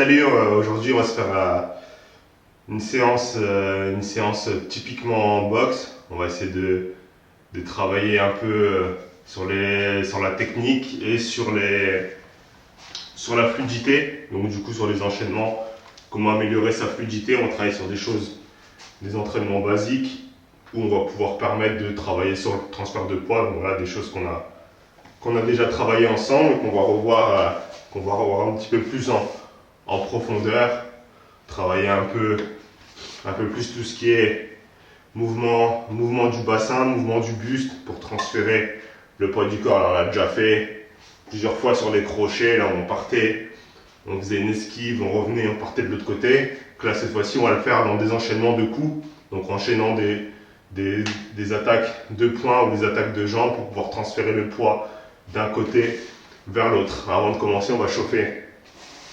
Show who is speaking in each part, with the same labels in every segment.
Speaker 1: Salut, aujourd'hui on va se faire une séance typiquement en boxe. On va essayer de travailler un peu sur la technique et sur la fluidité. Donc du coup sur les enchaînements, comment améliorer sa fluidité. On travaille sur des entraînements basiques où on va pouvoir permettre de travailler sur le transfert de poids. Donc voilà des choses qu'on a déjà travaillé ensemble et qu'on va revoir un petit peu plus en profondeur, travailler un peu plus tout ce qui est mouvement du bassin, mouvement du buste pour transférer le poids du corps. Alors, on l'a déjà fait plusieurs fois sur les crochets. Là, on partait, on faisait une esquive, on revenait, on partait de l'autre côté. Donc là, cette fois-ci, on va le faire dans des enchaînements de coups, donc enchaînant des attaques de poings ou des attaques de jambes pour pouvoir transférer le poids d'un côté vers l'autre. Avant de commencer, on va chauffer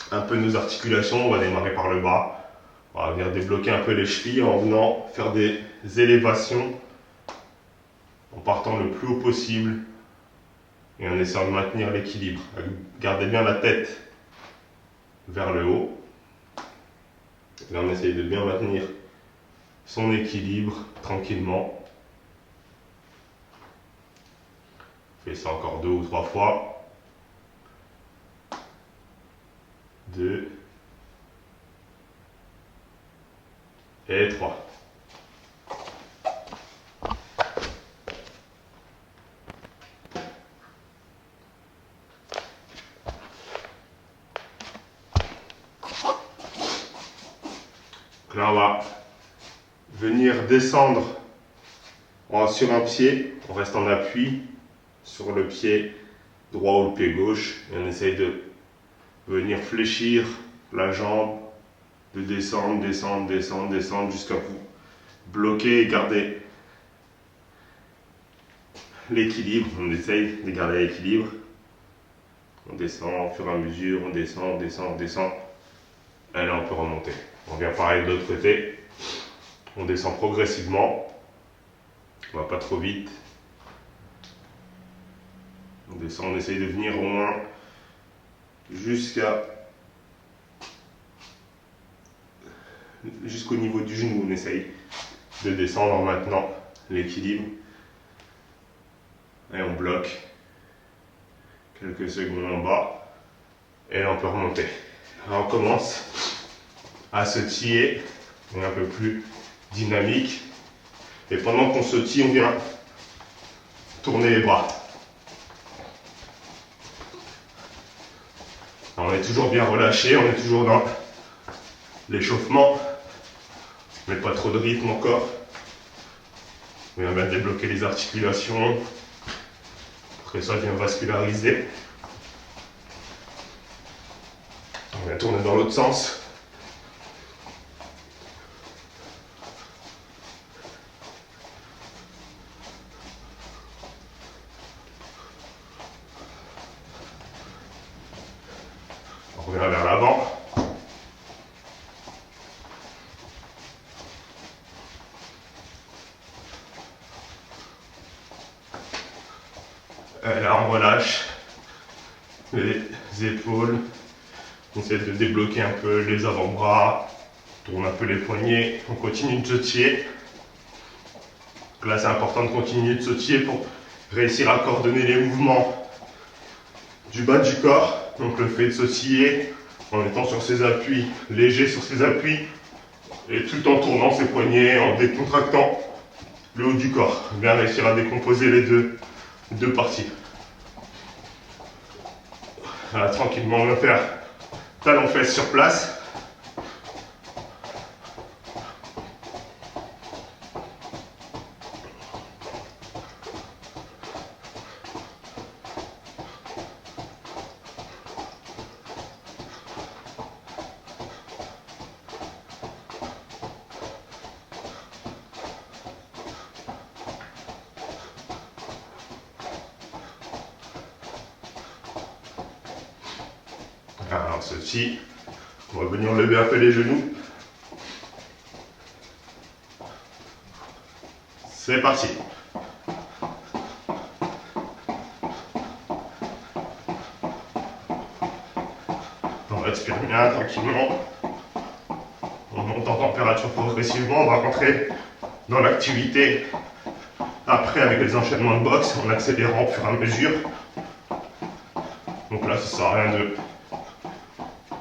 Speaker 1: un peu nos articulations. On va démarrer par le bas. On va venir débloquer un peu les chevilles en venant faire des élévations en partant le plus haut possible et en essayant de maintenir l'équilibre. Gardez bien la tête vers le haut. Là, on essaye de bien maintenir son équilibre tranquillement. On fait ça encore 2 ou 3 fois. 2 et 3. Là, on va venir descendre sur un pied. On reste en appui sur le pied droit ou le pied gauche. Et on essaye de venir fléchir la jambe, de descendre, descendre, descendre, descendre jusqu'à vous bloquer et garder l'équilibre. On essaye de garder l'équilibre. On descend au fur et à mesure, on descend, on descend, on descend. Et là, on peut remonter. On vient pareil de l'autre côté. On descend progressivement. On va pas trop vite. On descend, on essaye de venir au moins jusqu'au niveau du genou. On essaye de descendre maintenant l'équilibre. Et on bloque quelques secondes en bas. Et là, on peut remonter. Alors, on commence à sautiller, on est un peu plus dynamique. Et pendant qu'on sautille, on vient tourner les bras. Alors, on est toujours bien relâché, on est toujours dans l'échauffement. On met pas trop de rythme encore. On vient bien débloquer les articulations. Après ça, on vient vasculariser. On vient tourner dans l'autre sens. On revient vers l'avant. Et là, on relâche les épaules. On essaie de débloquer un peu les avant-bras. Tourne un peu les poignets. On continue de sautiller. Donc là, c'est important de continuer de sautiller pour réussir à coordonner les mouvements du bas du corps. Donc le fait de sautiller en étant sur ses appuis, léger sur ses appuis, et tout en tournant ses poignets, en décontractant le haut du corps. Bien réussir à décomposer les deux parties. Voilà, tranquillement, on va faire talon-fesse sur place. Alors ceci, on va venir lever un peu les genoux. C'est parti. On va j'aspire bien, tranquillement. On monte en température progressivement, on va rentrer dans l'activité après avec les enchaînements de boxe en accélérant au fur et à mesure. Donc là, ça sert à rien de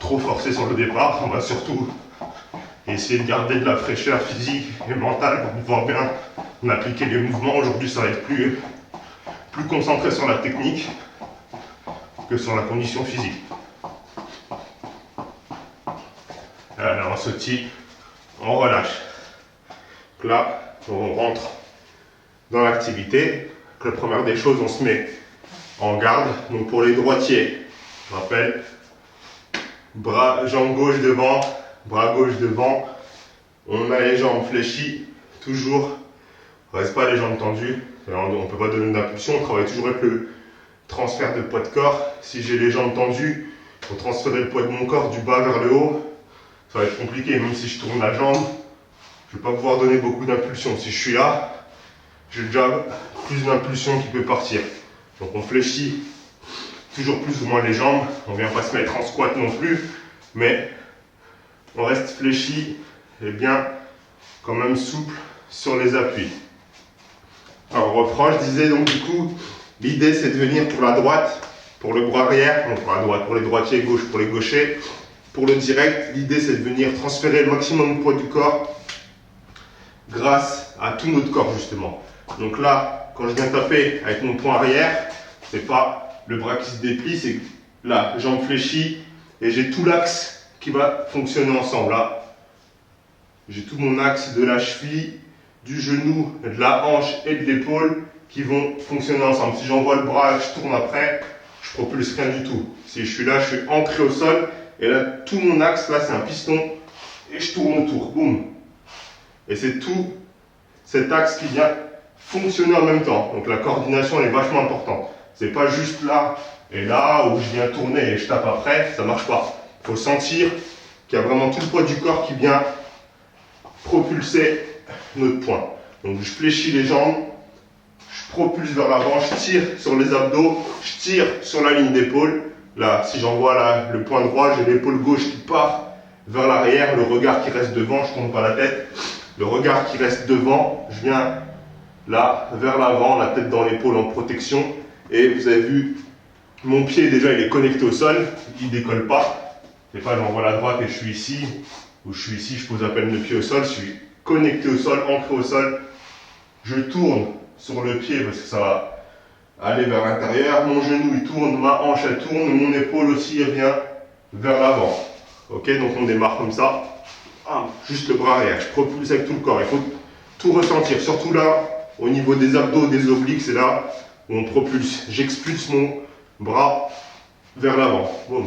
Speaker 1: trop forcer sur le départ, on va surtout essayer de garder de la fraîcheur physique et mentale pour pouvoir bien appliquer les mouvements. Aujourd'hui, ça va être plus concentré sur la technique que sur la condition physique. Alors, on sautille, on relâche. Donc là, on rentre dans l'activité. La première des choses, on se met en garde. Donc pour les droitiers, je rappelle, jambe gauche devant, bras gauche devant. On a les jambes fléchies, toujours. On ne reste pas les jambes tendues. On ne peut pas donner d'impulsion. On travaille toujours avec le transfert de poids de corps. Si j'ai les jambes tendues, pour transférer le poids de mon corps du bas vers le haut, ça va être compliqué. Même si je tourne la jambe, je ne vais pas pouvoir donner beaucoup d'impulsion. Si je suis là, j'ai déjà plus d'impulsion qui peut partir. Donc on fléchit toujours plus ou moins les jambes. On ne vient pas se mettre en squat non plus, mais on reste fléchi et bien quand même souple sur les appuis. Alors on reprend, je disais donc du coup, l'idée c'est de venir pour la droite, pour le bras arrière, donc pour la droite, pour les droitiers, gauche pour les gauchers. Pour le direct, l'idée c'est de venir transférer le maximum de poids du corps grâce à tout notre corps justement. Donc là, quand je viens taper avec mon poing arrière, c'est pas le bras qui se déplie, c'est là, jambe fléchie et j'ai tout l'axe qui va fonctionner ensemble. Là, j'ai tout mon axe de la cheville, du genou, de la hanche et de l'épaule qui vont fonctionner ensemble. Si j'envoie le bras et que je tourne après, je propulse rien du tout. Si je suis là, je suis ancré au sol et là, tout mon axe, là, c'est un piston et je tourne autour. Boum. Et c'est tout cet axe qui vient fonctionner en même temps. Donc la coordination elle est vachement importante. C'est pas juste là et là où je viens tourner et je tape après, ça marche pas. Il faut sentir qu'il y a vraiment tout le poids du corps qui vient propulser notre poing. Donc je fléchis les jambes, je propulse vers l'avant, je tire sur les abdos, je tire sur la ligne d'épaule. Là, si j'envoie là le poing droit, j'ai l'épaule gauche qui part vers l'arrière, le regard qui reste devant, je ne tourne pas la tête. Le regard qui reste devant, je viens là, vers l'avant, la tête dans l'épaule en protection. Et vous avez vu, mon pied déjà il est connecté au sol, il ne décolle pas. C'est pas j'envoie la droite et je suis ici, ou je suis ici, je pose à peine le pied au sol, je suis connecté au sol, ancré au sol. Je tourne sur le pied parce que ça va aller vers l'intérieur. Mon genou il tourne, ma hanche elle tourne, mon épaule aussi elle vient vers l'avant. Ok, donc on démarre comme ça. Juste le bras arrière, je propulse avec tout le corps. Il faut tout ressentir, surtout là, au niveau des abdos, des obliques, c'est là où on propulse. J'expulse mon bras vers l'avant. Boum.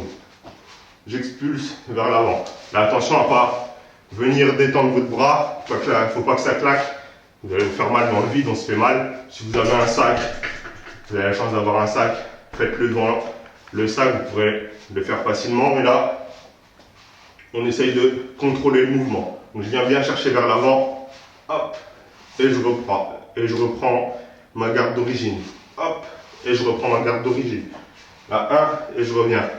Speaker 1: J'expulse vers l'avant. Là, attention à ne pas venir détendre votre bras. Il ne faut pas que ça claque. Vous allez vous faire mal dans le vide, on se fait mal. Si vous avez un sac, vous avez la chance d'avoir un sac, faites-le devant le sac, vous pourrez le faire facilement. Mais là, on essaye de contrôler le mouvement. Donc je viens bien chercher vers l'avant, hop, et je reprends. Et je reprends ma garde d'origine. Hop, et je reprends ma garde d'origine. Là, 1, et je reviens.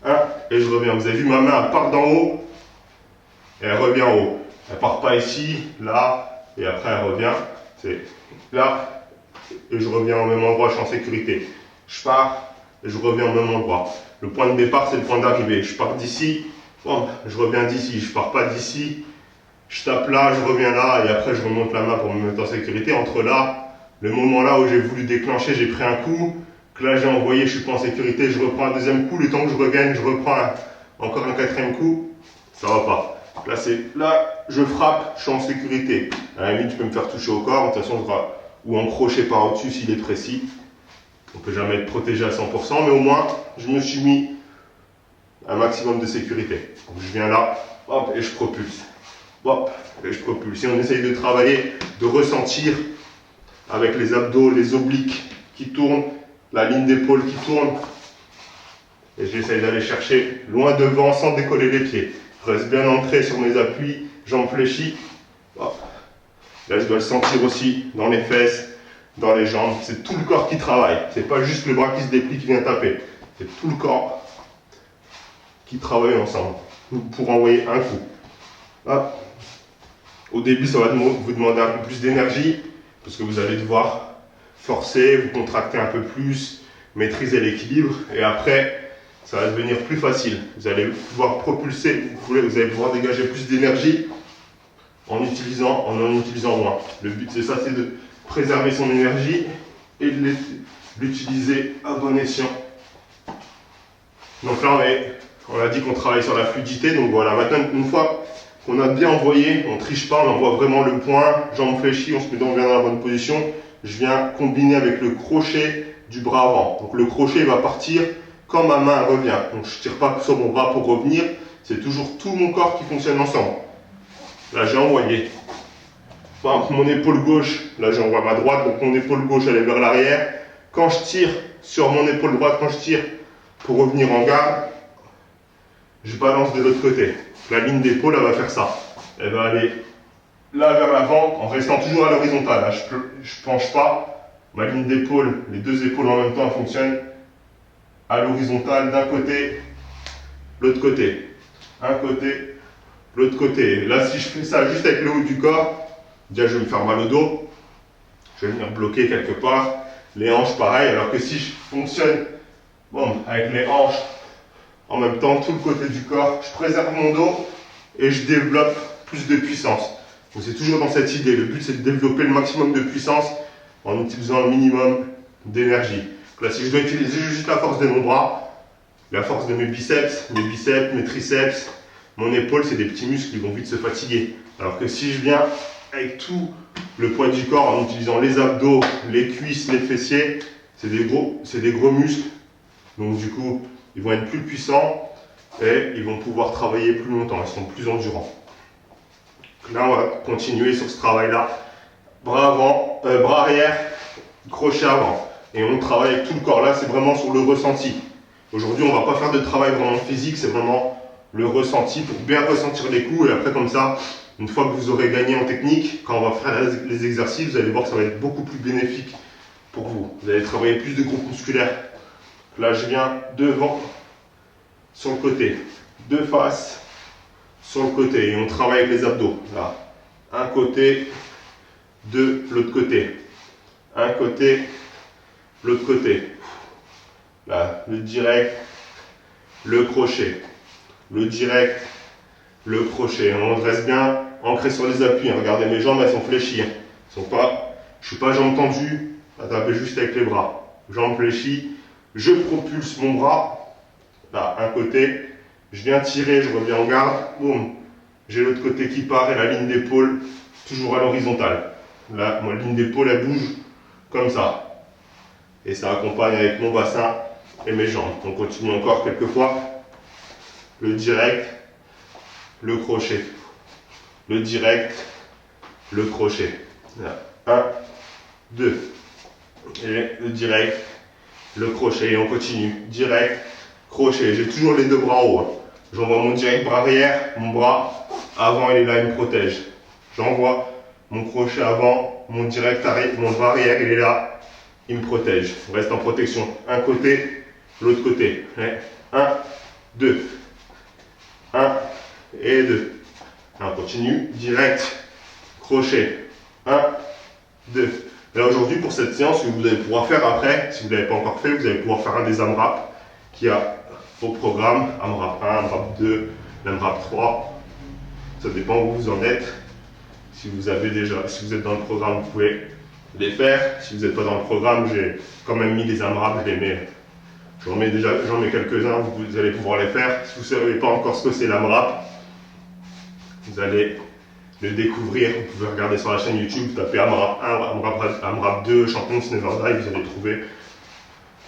Speaker 1: 1, et je reviens. Vous avez vu, ma main, elle part d'en haut, et elle revient en haut. Elle part pas ici, là, et après elle revient. C'est là, et je reviens au même endroit, je suis en sécurité. Je pars, et je reviens au même endroit. Le point de départ, c'est le point d'arrivée. Je pars d'ici. Bon, je reviens d'ici, je pars pas d'ici, je tape là, je reviens là et après je remonte la main pour me mettre en sécurité. Entre là, le moment là où j'ai voulu déclencher, j'ai pris un coup, que là j'ai envoyé, je suis pas en sécurité, je reprends un deuxième coup, le temps que je revienne, je reprends encore un quatrième coup, ça va pas. Là, là, je frappe, je suis en sécurité. À la limite, je peux me faire toucher au corps, de toute façon, ou en crochet par au-dessus s'il est précis. On peut jamais être protégé à 100%, mais au moins, je me suis mis un maximum de sécurité. Donc je viens là, hop, et je propulse. Hop, et je propulse. Et on essaye de travailler, de ressentir avec les abdos, les obliques qui tournent, la ligne d'épaule qui tourne. Et j'essaye d'aller chercher loin devant sans décoller les pieds. Je reste bien ancré sur mes appuis, jambes fléchies. Hop. Là, je dois le sentir aussi dans les fesses, dans les jambes. C'est tout le corps qui travaille. C'est pas juste le bras qui se déplie qui vient taper. C'est tout le corps qui travaillent ensemble pour envoyer un coup. Hop. Au début, ça va vous demander un peu plus d'énergie parce que vous allez devoir forcer, vous contracter un peu plus, maîtriser l'équilibre et après, ça va devenir plus facile. Vous allez pouvoir propulser, vous allez pouvoir dégager plus d'énergie en en utilisant moins. Le but, c'est ça, c'est de préserver son énergie et de l'utiliser à bon escient. Donc là, on a dit qu'on travaille sur la fluidité. Donc voilà, maintenant, une fois qu'on a bien envoyé, on ne triche pas, on envoie vraiment le point, jambes fléchies, on se met bien dans la bonne position. Je viens combiner avec le crochet du bras avant. Donc le crochet va partir quand ma main revient. Donc je ne tire pas sur mon bras pour revenir, c'est toujours tout mon corps qui fonctionne ensemble. Là, j'ai envoyé. Par exemple, mon épaule gauche, là j'envoie ma droite, donc mon épaule gauche elle est vers l'arrière. Quand je tire sur mon épaule droite, quand je tire pour revenir en garde, je balance de l'autre côté. La ligne d'épaule, elle va faire ça. Elle va aller là vers l'avant en restant toujours à l'horizontale. Je ne penche pas. Ma ligne d'épaule, les deux épaules en même temps, elles fonctionnent à l'horizontale d'un côté, l'autre côté. Un côté, l'autre côté. Là, si je fais ça juste avec le haut du corps, déjà je vais me faire mal au dos. Je vais venir bloquer quelque part. Les hanches, pareil. Alors que si je fonctionne avec les hanches en même temps, tout le côté du corps, je préserve mon dos et je développe plus de puissance. Donc c'est toujours dans cette idée. Le but, c'est de développer le maximum de puissance en utilisant le minimum d'énergie. Là, si je dois utiliser juste la force de mon bras, la force de mes biceps, mes triceps, mon épaule, c'est des petits muscles qui vont vite se fatiguer. Alors que si je viens avec tout le poids du corps en utilisant les abdos, les cuisses, les fessiers, c'est des gros muscles. Donc du coup, ils vont être plus puissants et ils vont pouvoir travailler plus longtemps, ils seront plus endurants. Là, on va continuer sur ce travail-là. Bras arrière, crochet avant. Et on travaille avec tout le corps. Là, c'est vraiment sur le ressenti. Aujourd'hui, on ne va pas faire de travail vraiment physique, c'est vraiment le ressenti pour bien ressentir les coups. Et après, comme ça, une fois que vous aurez gagné en technique, quand on va faire les exercices, vous allez voir que ça va être beaucoup plus bénéfique pour vous. Vous allez travailler plus de groupes musculaires. Là, je viens devant, sur le côté, de face, sur le côté. Et on travaille avec les abdos. Là, un côté, de l'autre côté. Un côté, l'autre côté. Là, le direct, le crochet. Le direct, le crochet. On reste bien ancré sur les appuis. Regardez, mes jambes, elles sont fléchies. Je ne suis pas jambes tendues, à taper juste avec les bras. Jambes fléchies. Je propulse mon bras, là, un côté, je viens tirer, je reviens en garde, boum, j'ai l'autre côté qui part et la ligne d'épaule toujours à l'horizontale. Là, ma ligne d'épaule, elle bouge comme ça. Et ça accompagne avec mon bassin et mes jambes. On continue encore quelques fois. Le direct, le crochet. Le direct, le crochet. Là, 1, 2. Et le direct, le crochet, et on continue. Direct, crochet. J'ai toujours les deux bras en haut. J'envoie mon direct bras arrière, mon bras avant, il est là, il me protège. J'envoie mon crochet avant, mon direct arrière, mon bras arrière, il est là, il me protège. On reste en protection. Un côté, l'autre côté. 1, 2. 1 et 2. On continue. Direct, crochet. 1, 2. Là aujourd'hui pour cette séance, vous allez pouvoir faire après, si vous ne l'avez pas encore fait, vous allez pouvoir faire un des AMRAP qui a au programme, AMRAP 1, AMRAP 2, l'AMRAP 3. Ça dépend où vous en êtes. Si vous êtes dans le programme, vous pouvez les faire. Si vous n'êtes pas dans le programme, j'ai quand même mis des AMRAP, j'en mets quelques-uns, vous allez pouvoir les faire. Si vous ne savez pas encore ce que c'est l'AMRAP, vous allez le découvrir. Vous pouvez regarder sur la chaîne YouTube, taper AMRAP 1, AMRAP 2, Champions Never Die, vous allez trouver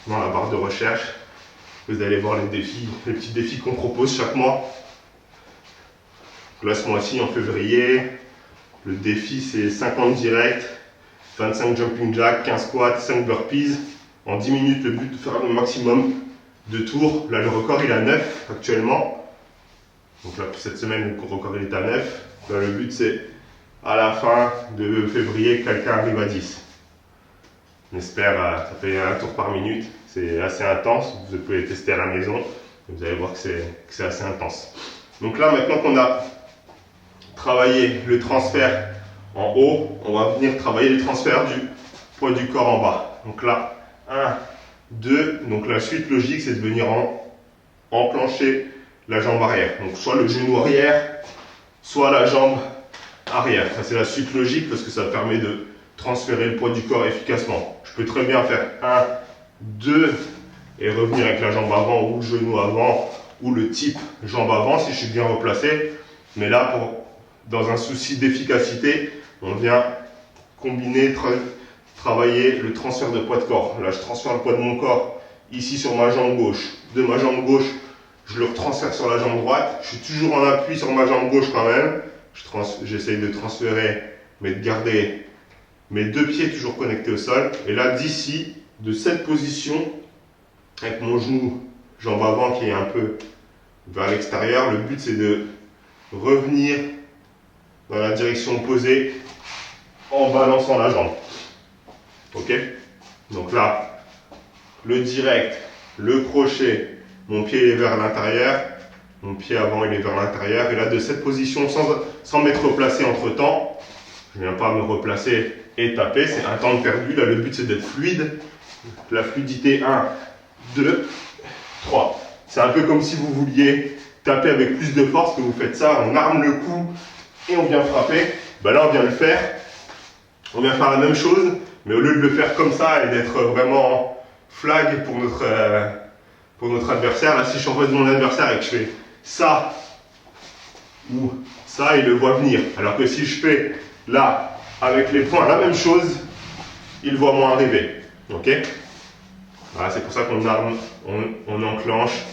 Speaker 1: dans la barre de recherche. Vous allez voir les petits défis qu'on propose chaque mois. Là, ce mois-ci, en février, le défi c'est 50 directs, 25 jumping jacks, 15 squats, 5 burpees. En 10 minutes, le but de faire le maximum de tours. Là, le record il est à 9 actuellement. Donc là, pour cette semaine, le record il est à 9. Là, le but c'est à la fin de février, quelqu'un arrive à 10. On espère, ça fait un tour par minute. C'est assez intense, vous pouvez tester à la maison. Vous allez voir que c'est assez intense. Donc là, maintenant qu'on a travaillé le transfert en haut, on va venir travailler le transfert du poids du corps en bas. Donc là, 1, 2. Donc la suite logique, c'est de venir enclencher la jambe arrière. Donc soit le genou arrière, soit la jambe arrière. Ça, c'est la suite logique parce que ça permet de transférer le poids du corps efficacement. Je peux très bien faire 1, 2 et revenir avec la jambe avant ou le genou avant ou le type jambe avant si je suis bien replacé. Mais là, dans un souci d'efficacité, on vient combiner, travailler le transfert de poids de corps. Là, je transfère le poids de mon corps ici sur ma jambe gauche. De ma jambe gauche, je le transfère sur la jambe droite. Je suis toujours en appui sur ma jambe gauche quand même. J'essaye de transférer, mais de garder mes deux pieds toujours connectés au sol. Et là, d'ici, de cette position, avec mon genou, jambe avant qui est un peu vers l'extérieur, le but c'est de revenir dans la direction opposée en balançant la jambe. Ok? Donc là, le direct, le crochet, mon pied est vers l'intérieur, mon pied avant il est vers l'intérieur. Et là, de cette position, sans m'être replacé entre temps, je ne viens pas me replacer et taper, c'est un temps perdu. Là, le but c'est d'être fluide. La fluidité, 1, 2, 3. C'est un peu comme si vous vouliez taper avec plus de force, que vous faites ça, on arme le cou et on vient frapper. Ben là, on vient le faire. On vient faire la même chose, mais au lieu de le faire comme ça et d'être vraiment flag pour notre adversaire, là, si je suis en face de mon adversaire et que je fais ça ou ça, il le voit venir. Alors que si je fais là, avec les poings, la même chose, il le voit moins arriver. Ok? Voilà, c'est pour ça qu'on arme, on enclenche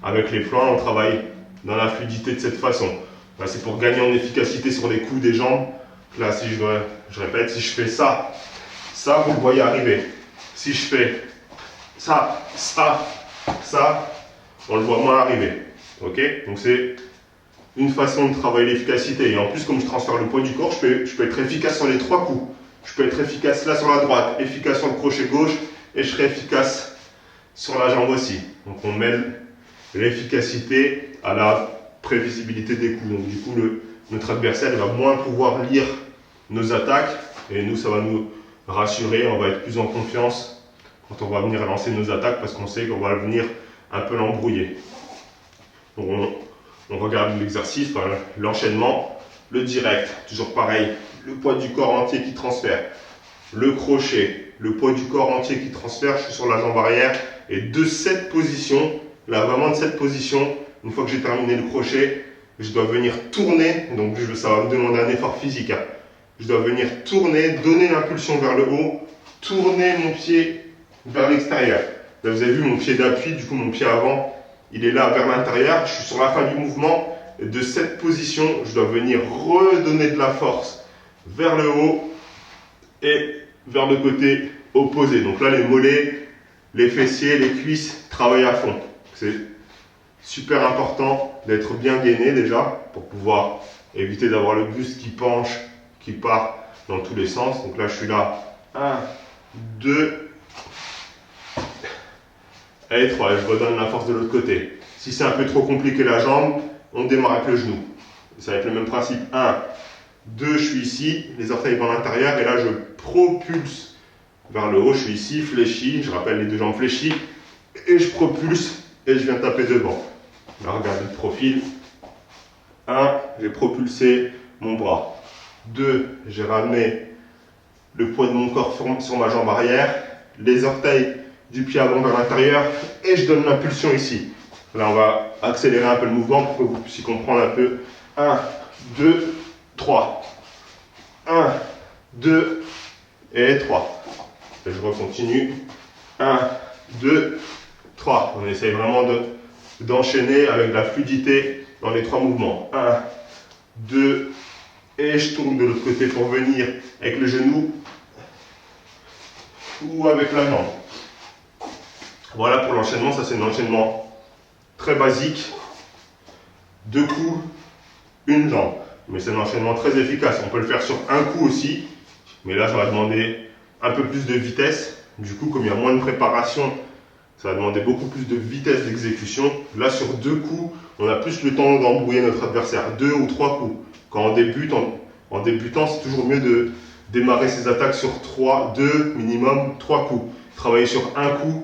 Speaker 1: avec les poings, on travaille dans la fluidité de cette façon. Là, c'est pour gagner en efficacité sur les coups des jambes. Là, si je répète, si je fais ça, ça, vous le voyez arriver. Si je fais ça, on le voit moins arriver. Ok? Donc c'est une façon de travailler l'efficacité. Et en plus, comme je transfère le poids du corps, je peux être efficace sur les trois coups. Je peux être efficace là sur la droite, efficace sur le crochet gauche, et je serai efficace sur la jambe aussi. Donc on mêle l'efficacité à la prévisibilité des coups. Donc du coup, notre adversaire va moins pouvoir lire nos attaques, et nous, ça va nous rassurer, on va être plus en confiance quand on va venir lancer nos attaques, parce qu'on sait qu'on va venir un peu l'embrouiller. Donc on regarde l'exercice, enfin, l'enchaînement, le direct, toujours pareil, le poids du corps entier qui transfère, le crochet, le poids du corps entier qui transfère, je suis sur la jambe arrière, et de cette position, là vraiment de cette position, une fois que j'ai terminé le crochet, je dois venir tourner, donc ça va me demander un effort physique, hein. Je dois venir tourner, donner l'impulsion vers le haut, tourner mon pied vers l'extérieur. Là vous avez vu mon pied d'appui, du coup mon pied avant, il est là vers l'intérieur, je suis sur la fin du mouvement, et de cette position, je dois venir redonner de la force vers le haut et vers le côté opposé. Donc là les mollets, les fessiers, les cuisses travaillent à fond. C'est super important d'être bien gainé déjà pour pouvoir éviter d'avoir le buste qui penche, qui part dans tous les sens. Donc là je suis là, 1, 2 et 3, et je redonne la force de l'autre côté. Si c'est un peu trop compliqué la jambe, on démarre avec le genou. Ça va être le même principe, 1, 2, je suis ici, les orteils vont à l'intérieur, et là je propulse vers le haut, je suis ici, fléchi, je rappelle les deux jambes fléchies, et je propulse, et je viens taper devant. Là regardez le profil, 1, j'ai propulsé mon bras, 2, j'ai ramené le poids de mon corps sur ma jambe arrière, les orteils du pied avant vers l'intérieur, et je donne l'impulsion ici. Là on va accélérer un peu le mouvement pour que vous puissiez comprendre un peu. 1, 2, 3. 1, 2 et 3. Et je recontinue. 1, 2, 3. On essaye vraiment d'enchaîner avec la fluidité dans les trois mouvements. 1, 2, et je tourne de l'autre côté pour venir avec le genou ou avec la jambe. Voilà pour l'enchaînement, ça c'est un enchaînement très basique. 2 coups, une jambe. Mais c'est un enchaînement très efficace. On peut le faire sur un coup aussi, mais là ça va demander un peu plus de vitesse. Du coup, comme il y a moins de préparation, ça va demander beaucoup plus de vitesse d'exécution. Là, sur 2 coups, on a plus le temps d'embrouiller notre adversaire. 2 ou 3 coups. Quand on débute, en débutant, c'est toujours mieux de démarrer ses attaques sur 2 minimum, 3 coups. Travailler sur un coup,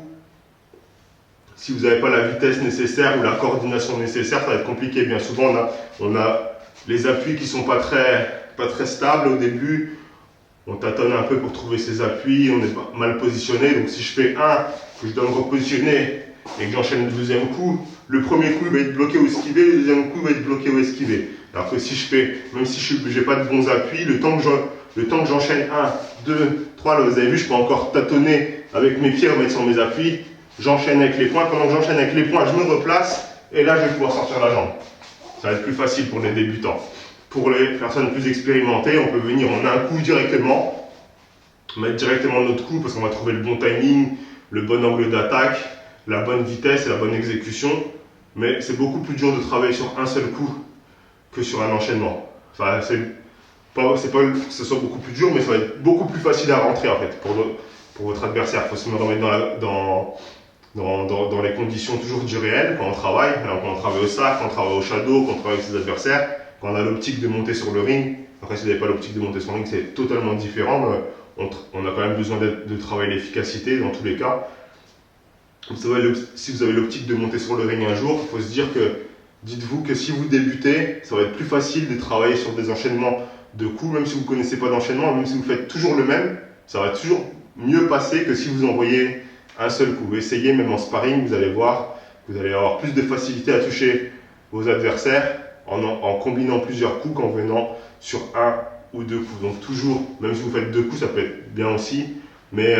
Speaker 1: si vous n'avez pas la vitesse nécessaire ou la coordination nécessaire, ça va être compliqué. Bien souvent, on a les appuis qui ne sont pas très stables au début. On tâtonne un peu pour trouver ses appuis, on est mal positionné. Donc si je fais un, que je dois me repositionner et que j'enchaîne le deuxième coup, le premier coup il va être bloqué ou esquivé, le deuxième coup il va être bloqué ou esquivé. Alors que si je fais, même si je n'ai pas de bons appuis, le temps que j'enchaîne 1, 2, 3, là vous avez vu, je peux encore tâtonner avec mes pieds, remettre sur mes appuis. J'enchaîne avec les points. Pendant que j'enchaîne avec les points, je me replace et là je vais pouvoir sortir la jambe. Ça va être plus facile pour les débutants. Pour les personnes plus expérimentées, on peut venir en un coup directement, mettre directement notre coup parce qu'on va trouver le bon timing, le bon angle d'attaque, la bonne vitesse et la bonne exécution. Mais c'est beaucoup plus dur de travailler sur un seul coup que sur un enchaînement. Enfin, c'est pas que ce soit beaucoup plus dur, mais ça va être beaucoup plus facile à rentrer en fait pour votre adversaire. Il faut se remettre dans les conditions toujours du réel quand on travaille. Alors, quand on travaille au sac, quand on travaille au shadow, quand on travaille avec ses adversaires, quand on a l'optique de monter sur le ring. Après, si vous n'avez pas l'optique de monter sur le ring, c'est totalement différent. On a quand même besoin de travailler l'efficacité dans tous les cas. Si vous avez l'optique de monter sur le ring un jour, il faut se dire que, dites-vous que si vous débutez, ça va être plus facile de travailler sur des enchaînements de coups, même si vous ne connaissez pas d'enchaînement, même si vous faites toujours le même, ça va toujours mieux passer que si vous envoyez un seul coup. Essayez, même en sparring, vous allez voir, vous allez avoir plus de facilité à toucher vos adversaires en combinant plusieurs coups qu'en venant sur 1 ou 2 coups. Donc toujours, même si vous faites 2 coups, ça peut être bien aussi, mais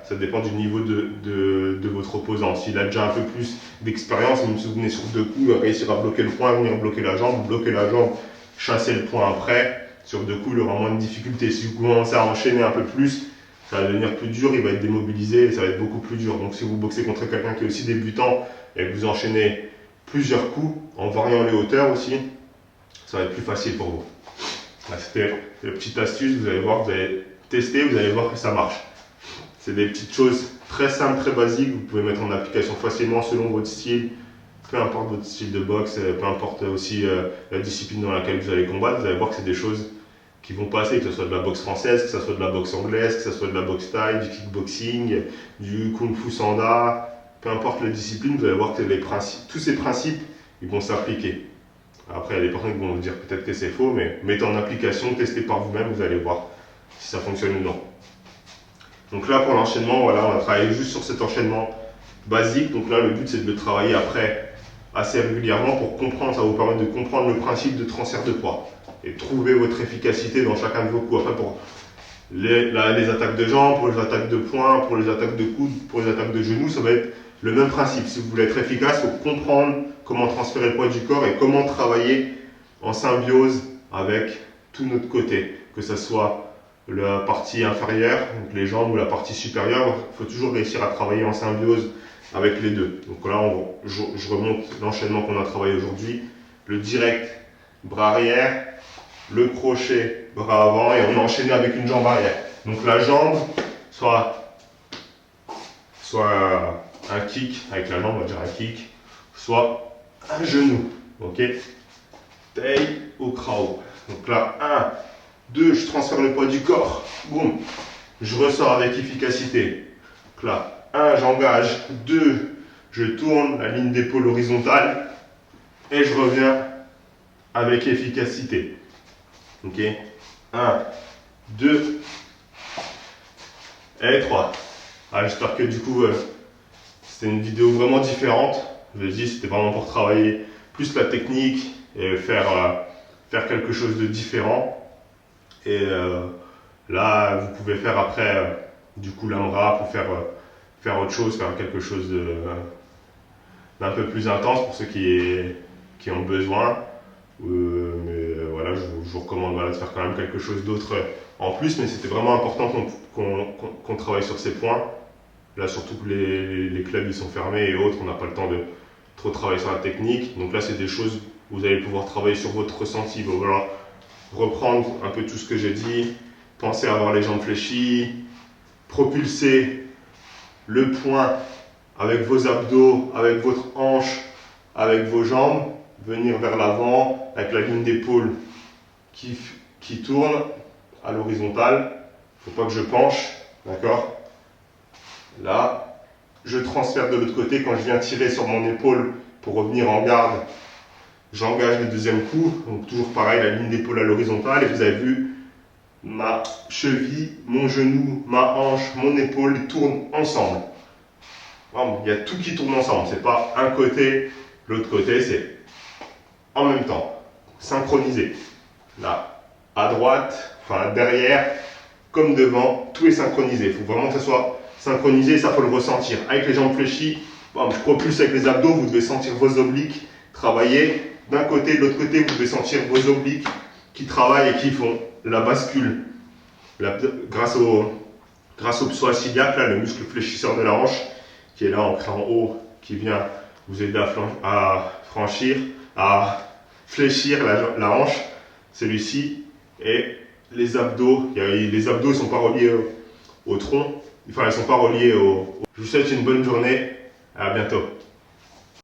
Speaker 1: ça dépend du niveau de votre opposant. S'il a déjà un peu plus d'expérience, même si vous venez sur 2 coups, il va réussir à bloquer le point, venir bloquer la jambe, chasser le point après. Sur 2 coups, il aura moins de difficultés. Si vous commencez à enchaîner un peu plus, ça va devenir plus dur, il va être démobilisé et ça va être beaucoup plus dur. Donc si vous boxez contre quelqu'un qui est aussi débutant et que vous enchaînez plusieurs coups en variant les hauteurs aussi, ça va être plus facile pour vous. Là, c'était une petite astuce, vous allez voir, vous allez tester, vous allez voir que ça marche. C'est des petites choses très simples, très basiques, vous pouvez mettre en application facilement selon votre style, peu importe votre style de boxe, peu importe aussi la discipline dans laquelle vous allez combattre, vous allez voir que c'est des choses qui vont passer, que ce soit de la boxe française, que ce soit de la boxe anglaise, que ce soit de la boxe thaï, du kickboxing, du kung fu sanda, peu importe la discipline, vous allez voir que tous ces principes, ils vont s'appliquer. Après, il y a des personnes qui vont vous dire peut-être que c'est faux, mais mettez en application, testez par vous-même, vous allez voir si ça fonctionne ou non. Donc là, pour l'enchaînement, voilà, on va travailler juste sur cet enchaînement basique. Donc là, le but, c'est de le travailler après assez régulièrement pour comprendre, ça va vous permettre de comprendre le principe de transfert de poids et trouver votre efficacité dans chacun de vos coups. Après, pour les attaques de jambes, pour les attaques de poing, pour les attaques de coudes, pour les attaques de genoux, ça va être le même principe. Si vous voulez être efficace, il faut comprendre comment transférer le poids du corps et comment travailler en symbiose avec tout notre côté, que ce soit la partie inférieure, donc les jambes, ou la partie supérieure. Il faut toujours réussir à travailler en symbiose avec les deux. Donc là, je remonte l'enchaînement qu'on a travaillé aujourd'hui. Le direct, bras arrière, le crochet, bras avant, et on a enchaîné avec une jambe arrière. Donc la jambe, soit un kick avec la jambe, on va dire un kick, soit un genou, ok, taille au krao. Donc là, 1, 2, je transfère le poids du corps, boum, je ressors avec efficacité. Donc là, 1, j'engage, 2, je tourne la ligne d'épaule horizontale et je reviens avec efficacité. Ok, 1, 2 et 3. Ah, j'espère que du coup, c'était une vidéo vraiment différente. Je l'ai dit, c'était vraiment pour travailler plus la technique et faire quelque chose de différent. Et là, vous pouvez faire après, du coup, l'AMRAP ou faire autre chose, faire quelque chose d'un peu plus intense pour ceux qui ont besoin. Mais voilà, je vous recommande de faire quand même quelque chose d'autre en plus, mais c'était vraiment important qu'on travaille sur ces points. Là, surtout que les clubs ils sont fermés et autres, on n'a pas le temps de trop travailler sur la technique. Donc là, c'est des choses où vous allez pouvoir travailler sur votre ressenti. Donc voilà, reprendre un peu tout ce que j'ai dit, penser à avoir les jambes fléchies, propulser le poing avec vos abdos, avec votre hanche, avec vos jambes, venir vers l'avant, avec la ligne d'épaule qui tourne à l'horizontale. Il ne faut pas que je penche, d'accord? Là, je transfère de l'autre côté. Quand je viens tirer sur mon épaule pour revenir en garde, j'engage le deuxième coup. Donc toujours pareil, la ligne d'épaule à l'horizontale. Et vous avez vu, ma cheville, mon genou, ma hanche, mon épaule tournent ensemble. Il y a tout qui tourne ensemble. C'est pas un côté, l'autre côté, c'est en même temps, synchronisé. Là, à droite, enfin derrière, comme devant, tout est synchronisé. Il faut vraiment que ça soit synchronisé, ça faut le ressentir. Avec les jambes fléchies, je propulse avec les abdos, vous devez sentir vos obliques travailler. D'un côté, de l'autre côté, vous devez sentir vos obliques qui travaillent et qui font la bascule. Grâce au psoas iliaque, là, le muscle fléchisseur de la hanche, qui est là ancré en haut, qui vient vous aider à fléchir la hanche, celui-ci. Et les abdos, les abdos ne sont pas reliés au tronc, enfin ils ne sont pas reliés au... Je vous souhaite une bonne journée, à bientôt.